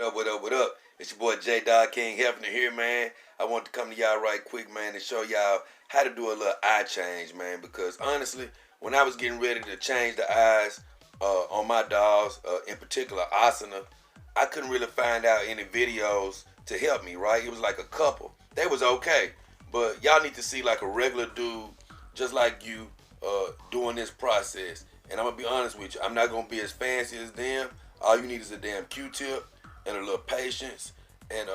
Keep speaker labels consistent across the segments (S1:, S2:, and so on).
S1: up, what up, what up? It's your boy J Dog King Hefner here, man. I want to come to y'all right quick, man, and show y'all how to do a little eye change, man. Because honestly, when I was getting ready to change the eyes on my dolls, in particular Asana, I couldn't really find out any videos to help me, right? It was like a couple. They was okay. But y'all need to see like a regular dude, just like you, doing this process. And I'm going to be honest with you, I'm not going to be as fancy as them. All you need is a damn Q-tip and a little patience, and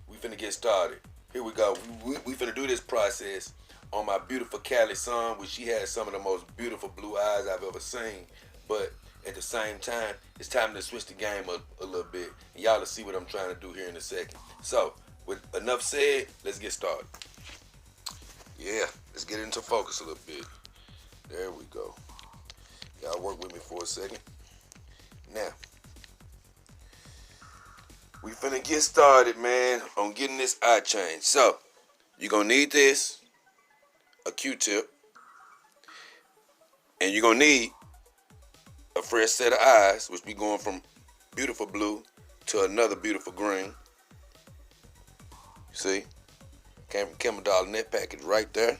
S1: we finna get started. Here we go. We finna do this process on my beautiful Cali son, which she has some of the most beautiful blue eyes I've ever seen. But at the same time, it's time to switch the game up a little bit, and y'all will see what I'm trying to do here in a second. So, with enough said, let's get started. Yeah, let's get into focus a little bit. There we go. Y'all work with me for a second. Now, we finna get started, man, on getting this eye change. So, you're gonna need this, a Q-tip, and you're gonna need a fresh set of eyes, which we going from beautiful blue to another beautiful green. See? Came from Camel Dollar Net package right there.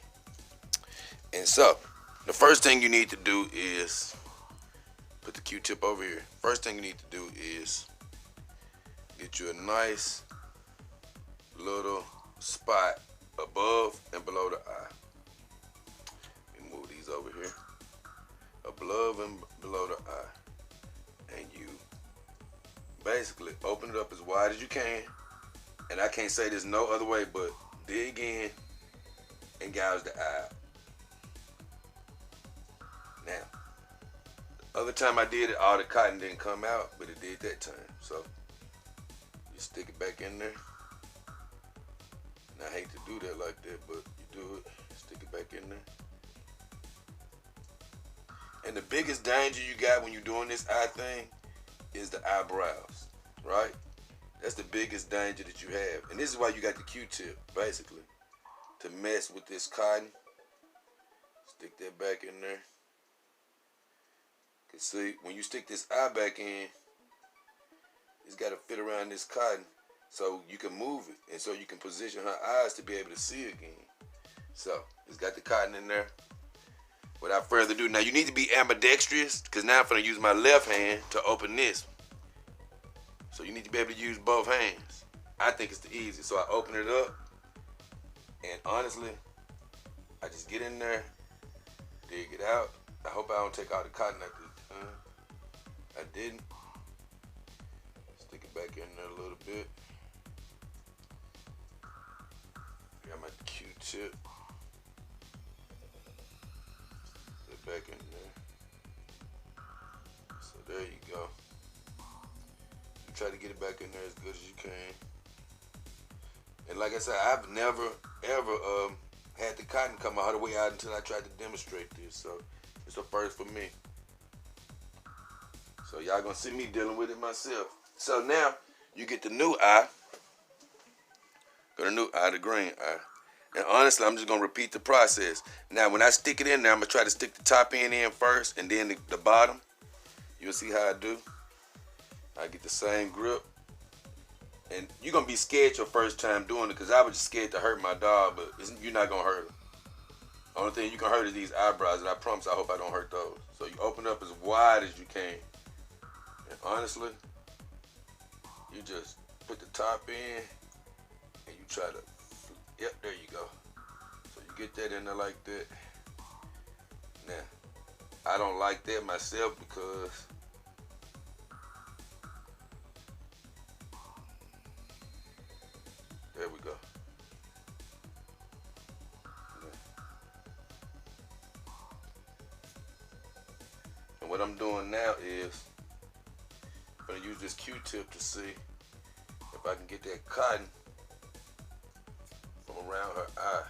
S1: And so, the first thing you need to do is put the Q-tip over here. First thing you need to do is get you a nice little spot above and below the eye. Let me move these over here. Above and below the eye. And you basically open it up as wide as you can. And I can't say this no other way but dig in and gouge the eye. Now, the other time I did it, all the cotton didn't come out, but it did that time. So, you stick it back in there. And I hate to do that like that, but you do it. Stick it back in there. And the biggest danger you got when you're doing this eye thing is the eyebrows, right? That's the biggest danger that you have. And this is why you got the Q-tip, basically, to mess with this cotton. Stick that back in there. Cause see, when you stick this eye back in, it's got to fit around this cotton so you can move it and so you can position her eyes to be able to see again. So, it's got the cotton in there. Without further ado, now you need to be ambidextrous because now I'm going to use my left hand to open this. So you need to be able to use both hands. I think it's the easiest. So I open it up, and honestly, I just get in there, dig it out. I hope I don't take all the cotton out the I didn't. Stick it back in there a little bit. Got my Q-tip. Put it back in there. So there you go. You try to get it back in there as good as you can. And like I said, I've never ever had the cotton come all the way out until I tried to demonstrate this. So it's a first for me. So y'all gonna see me dealing with it myself. So now you get the new eye. Got the new eye, the green eye. And honestly, I'm just gonna repeat the process. Now when I stick it in there, I'm gonna try to stick the top end in first and then the bottom. You'll see how I do. I get the same grip. And you're gonna be scared your first time doing it because I was just scared to hurt my dog, but you're not gonna hurt her. Only thing you can hurt is these eyebrows, and I promise I hope I don't hurt those. So you open up as wide as you can. And honestly, you just put the top in and you try to, yep, there you go. So you get that in there like that. Now, I don't like that myself because there we go. And what I'm doing now is I'm going to use this Q-tip to see if I can get that cotton from around her eye.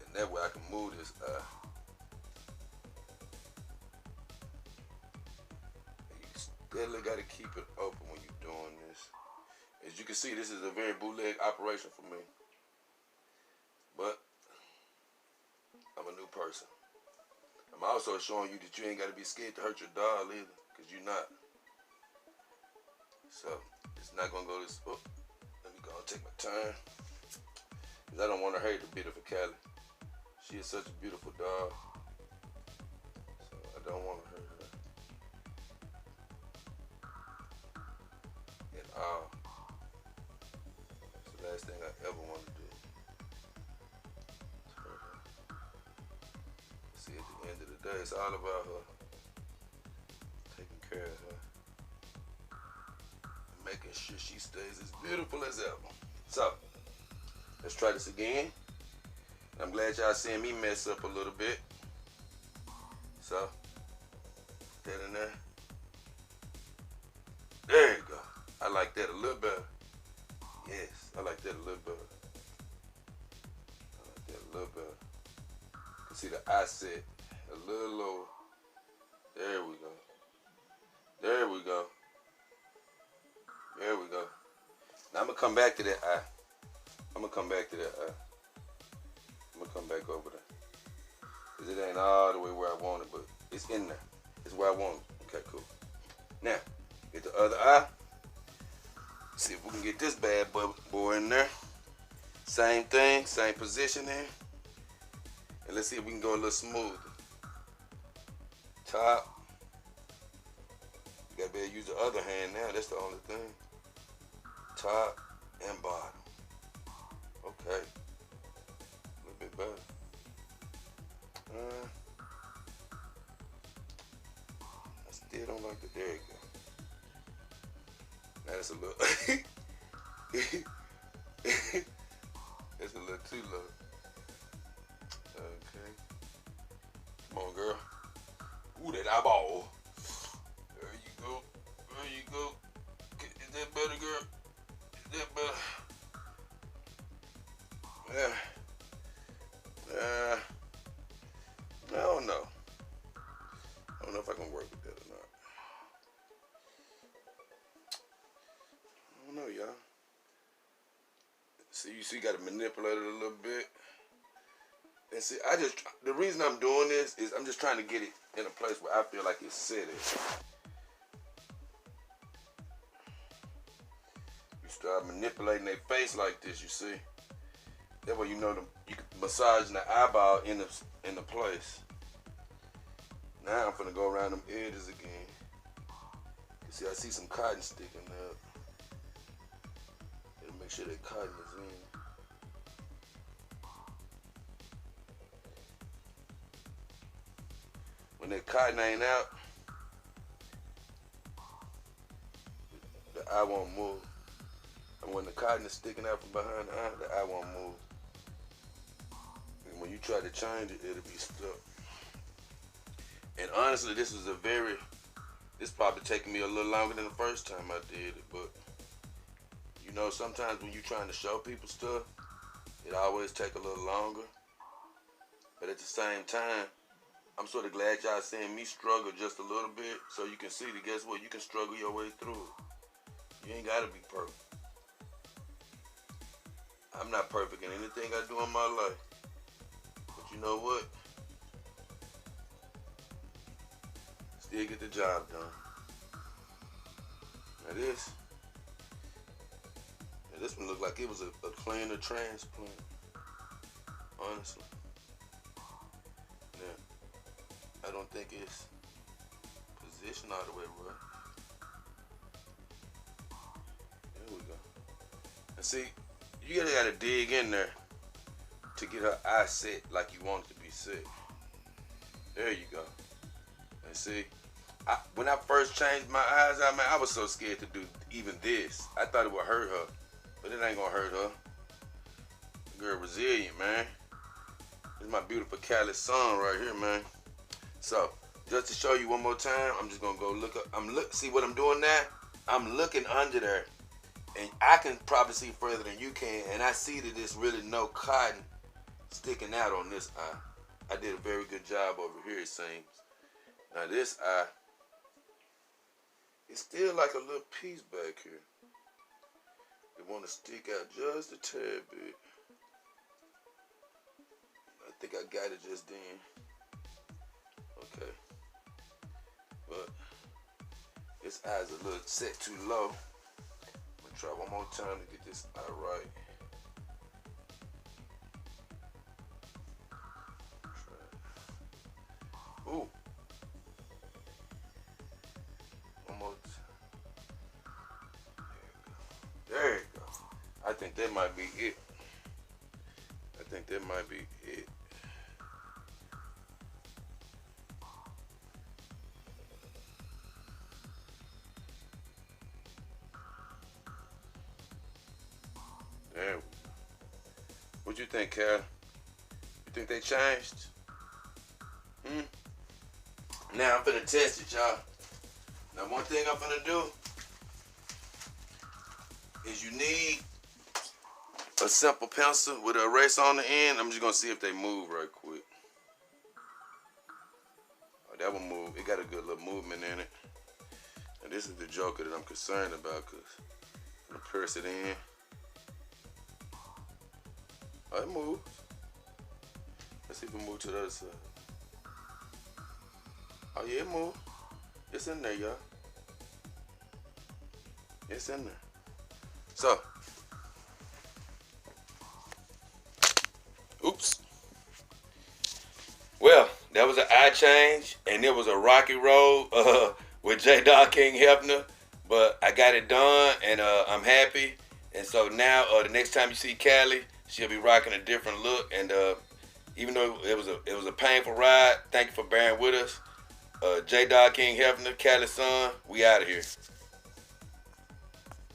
S1: And that way I can move this eye. And you steadily got to keep it open when you're doing this. As you can see, this is a very bootleg operation for me. But I'm a new person. I'm also showing you that you ain't got to be scared to hurt your dog either, because you're not. So it's not gonna go this. Oh, let me go and take my time, cause I don't want to hurt the beautiful Callie. She is such a beautiful dog, so I don't want to hurt her at all. It's the last thing I ever want to do. See, at the end of the day, it's all about her. Taking care of her. Making sure she stays as beautiful as ever. So, let's try this again. I'm glad y'all seeing me mess up a little bit. So, that in there. There you go. I like that a little better. Yes, I like that a little better. I like that a little better. You can see the eye set a little lower. There we go. There we go. There we go. Now I'm gonna come back to that eye. I'm gonna come back to that eye. I'm gonna come back over there. Cause it ain't all the way where I want it, but it's in there. It's where I want it. Okay, cool. Now, get the other eye. See if we can get this bad boy in there. Same thing, same position there. And let's see if we can go a little smoother. Top. You gotta be able to use the other hand now. That's the only thing. Top and bottom. Okay. A little bit better. I still don't like the. There you go. Now that's a little. That's a little too low. Okay. Come on, girl. Ooh, that eyeball. There you go. There you go. Is that better, girl? Is that better? Yeah. I don't know. I don't know if I can work with that or not. I don't know, y'all. See, you got to manipulate it a little bit. And see, the reason I'm doing this is I'm just trying to get it in a place where I feel like it's set it. You start manipulating their face like this, you see. That way you know you can massage the eyeball in the place. Now I'm finna go around them edges again. You see, I see some cotton sticking up. Gotta make sure that cotton is in. When that cotton ain't out, the eye won't move. And when the cotton is sticking out from behind the eye won't move. And when you try to change it, it'll be stuck. And honestly, this probably taking me a little longer than the first time I did it, but you know, sometimes when you're trying to show people stuff, it always take a little longer. But at the same time, I'm sort of glad y'all seeing me struggle just a little bit, so you can see that, guess what, you can struggle your way through it. You ain't gotta be perfect. I'm not perfect in anything I do in my life. But you know what? Still get the job done. Now this one looked like it was a cleaner transplant. Honestly. Now, I don't think it's positioned all the way right. There we go. And see, you gotta dig in there to get her eye set like you want it to be set. There you go. And see, when I first changed my eyes out, man, I was so scared to do even this. I thought it would hurt her, but it ain't gonna hurt her. The girl resilient, man. This is my beautiful Cali son right here, man. So, just to show you one more time, I'm just gonna go look up. See what I'm doing now? I'm looking under there, and I can probably see further than you can, and I see that there's really no cotton sticking out on this eye. I did a very good job over here, it seems. Now this eye, it's still like a little piece back here. They want to stick out just a tad bit. I think I got it just then. Okay. But this eye's a little set too low. try one more time to get this eye right. Ooh. One more There you go. I think that might be it. I think that might be it. There. What you think, Cal? You think they changed? Now I'm finna test it, y'all. Now one thing I'm finna do is you need a simple pencil with an eraser on the end. I'm just gonna see if they move right quick. Oh, that one move. It got a good little movement in it. And this is the joker that I'm concerned about, cause I'm gonna press it in. Oh, it moves. Let's see if it moves to the other side. Oh yeah, it moved. It's in there, y'all. It's in there. So, oops. Well, that was an eye change, and it was a rocky road with J. Dog King Hefner, but I got it done, and I'm happy. And so now, the next time you see Callie, she'll be rocking a different look. And even though it was a painful ride, thank you for bearing with us. J. Dog King Hefner, Callie's son, we out of here.